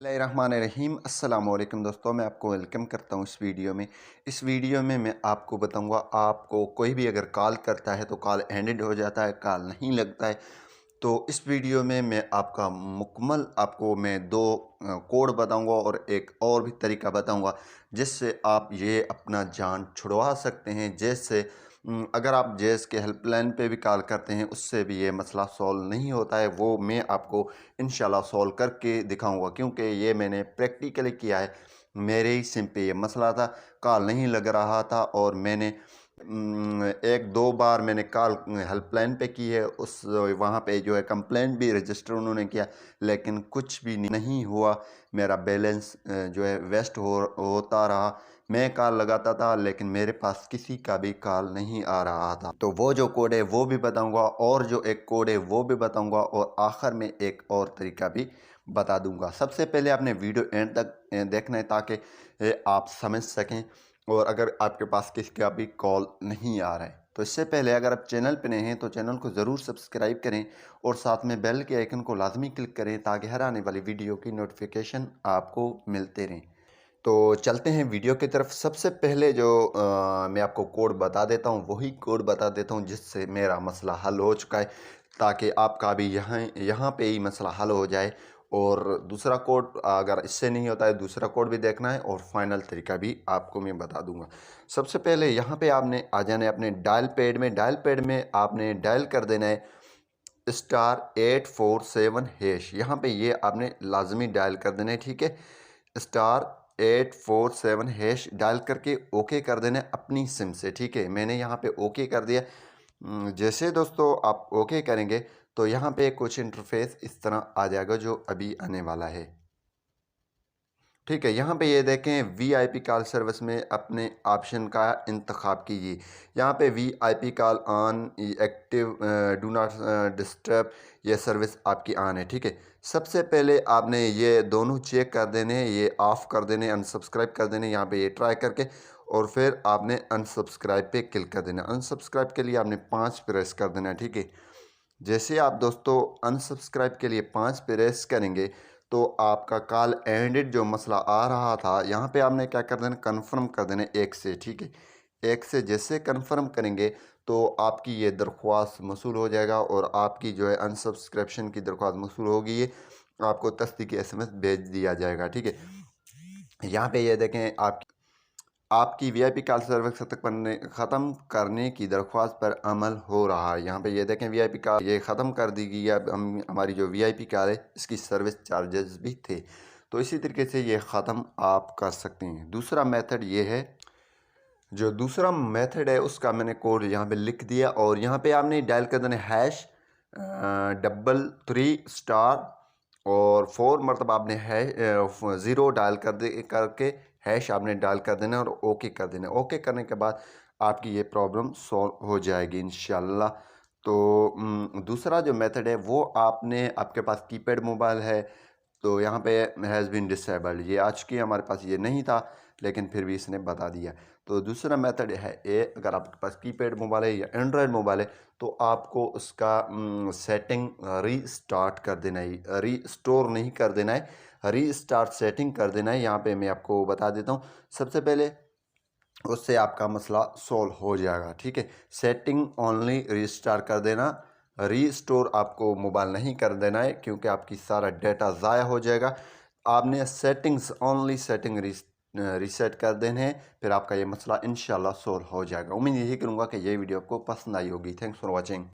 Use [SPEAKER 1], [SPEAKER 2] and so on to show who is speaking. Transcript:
[SPEAKER 1] बिस्मिल्लाहिर्रहमानिर्रहीम अस्सलाम वालेकुम दोस्तों, मैं आपको वेलकम करता हूँ इस वीडियो में मैं आपको बताऊँगा आपको कोई भी अगर कॉल करता है तो कॉल एंडेड हो जाता है, कॉल नहीं लगता है। तो इस वीडियो में मैं आपका मुकम्मल आपको मैं दो कोड बताऊँगा और एक और भी तरीका बताऊँगा जिससे आप ये अपना जान छुड़वा सकते हैं। जैसे अगर आप जैस के हेल्पलाइन पे भी कॉल करते हैं उससे भी ये मसला सॉल्व नहीं होता है, वो मैं आपको इंशाल्लाह सॉल्व करके दिखाऊंगा क्योंकि ये मैंने प्रैक्टिकली किया है। मेरे ही सिम पे ये मसला था, कॉल नहीं लग रहा था और मैंने एक दो बार मैंने कॉल हेल्पलाइन पे की है, उस वहाँ पे जो है कंप्लेंट भी रजिस्टर उन्होंने किया, लेकिन कुछ भी नहीं हुआ। मेरा बैलेंस जो है वेस्ट होता रहा। मैं कॉल लगाता था लेकिन मेरे पास किसी का भी कॉल नहीं आ रहा था। तो वो जो कोड है वो भी बताऊंगा और जो एक कोड है वो भी बताऊंगा और आखिर में एक और तरीका भी बता दूंगा। सबसे पहले आपने वीडियो एंड तक देखना है ताकि आप समझ सकें और अगर आपके पास किसी का भी कॉल नहीं आ रहा है। तो इससे पहले अगर आप चैनल पर नए हैं तो चैनल को ज़रूर सब्सक्राइब करें और साथ में बेल के आइकन को लाजमी क्लिक करें ताकि हर आने वाली वीडियो की नोटिफिकेशन आपको मिलते रहें। तो चलते हैं वीडियो की तरफ। सबसे पहले जो मैं आपको कोड बता देता हूँ वही कोड बता देता हूँ जिससे मेरा मसला हल हो चुका है, ताकि आपका भी यहाँ यहाँ पे ही मसला हल हो जाए। और दूसरा कोड अगर इससे नहीं होता है दूसरा कोड भी देखना है और फाइनल तरीका भी आपको मैं बता दूंगा। सबसे पहले यहाँ पे आपने आ जाना है अपने डायल पैड में आपने डायल कर देना है *847#। यहाँ पे ये आपने लाजमी डायल कर देना है, ठीक है। *847# डायल करके ओके कर देना है अपनी सिम से, ठीक है। मैंने यहाँ पे ओके कर दिया। जैसे दोस्तों आप ओके करेंगे तो यहाँ पे कुछ इंटरफेस इस तरह आ जाएगा जो अभी आने वाला है, ठीक है। यहाँ पे ये देखें वीआईपी कॉल सर्विस में अपने ऑप्शन का इंतखाब कीजिए। यहाँ पे VIP call on active, do not disturb, ये सर्विस आपकी ऑन है, ठीक है। सबसे पहले आपने ये दोनों चेक कर देने हैं, ये ऑफ़ कर देने, अनसब्सक्राइब कर देने यहाँ पे ये ट्राई करके, और फिर आपने अनसब्सक्राइब पे क्लिक कर देना। अनसब्सक्राइब के लिए आपने 5 प्रेस कर देना, ठीक है। जैसे आप दोस्तों अनसब्सक्राइब के लिए 5 प्रेस करेंगे तो आपका कॉल एंडेड जो मसला आ रहा था यहाँ पे आपने क्या कर देना, कन्फर्म कर देना 1 से, ठीक है। 1 से जैसे कन्फर्म करेंगे तो आपकी ये दरख्वास्त मौसूल हो जाएगा और आपकी जो है अनसब्सक्रिप्शन की दरख्वास्त मौसूल होगी, ये आपको तस्दीकी SMS भेज दिया जाएगा, ठीक है। यहाँ पे ये देखें आपकी वीआईपी कॉल सर्विस ख़त्म करने की दरख्वास्त पर अमल हो रहा है। यहाँ पे ये देखें वीआईपी कॉल ये ख़त्म कर दी गई है। अब हम हमारी जो वीआईपी कॉल है इसकी सर्विस चार्जेस भी थे, तो इसी तरीके से ये ख़त्म आप कर सकते हैं। दूसरा मेथड ये है, जो दूसरा मेथड है उसका मैंने कोड यहाँ पे लिख दिया और यहाँ पे आपने डायल कर देना #3 और 4 मरतबा आपने ज़ीरो डायल करके हैश आपने डायल कर देना और ओके कर देना। ओके करने के बाद आपकी ये प्रॉब्लम सॉल्व हो जाएगी इंशाल्लाह। तो दूसरा जो मेथड है वो आपने, आपके पास कीपैड मोबाइल है तो यहाँ पे हैज़ बीन डिसेबल्ड, ये आज की हमारे पास ये नहीं था लेकिन फिर भी इसने बता दिया। तो दूसरा मेथड है ये, अगर आपके पास कीपैड मोबाइल है या एंड्रॉयड मोबाइल है तो आपको उसका सेटिंग रीस्टार्ट कर देना है, रीस्टोर नहीं कर देना है, रीस्टार्ट सेटिंग कर देना है। यहाँ पे मैं आपको बता देता हूँ। सबसे पहले उससे आपका मसला सॉल्व हो जाएगा, ठीक है। सेटिंग ओनली रीस्टार्ट कर देना, रीस्टोर आपको मोबाइल नहीं कर देना है क्योंकि आपकी सारा डाटा ज़ाया हो जाएगा। आपने सेटिंग्स ओनली सेटिंग रीसेट कर देने हैं, फिर आपका ये मसला इंशाल्लाह सॉल्व हो जाएगा। उम्मीद यही करूँगा कि ये वीडियो आपको पसंद आई होगी। Thanks for watching.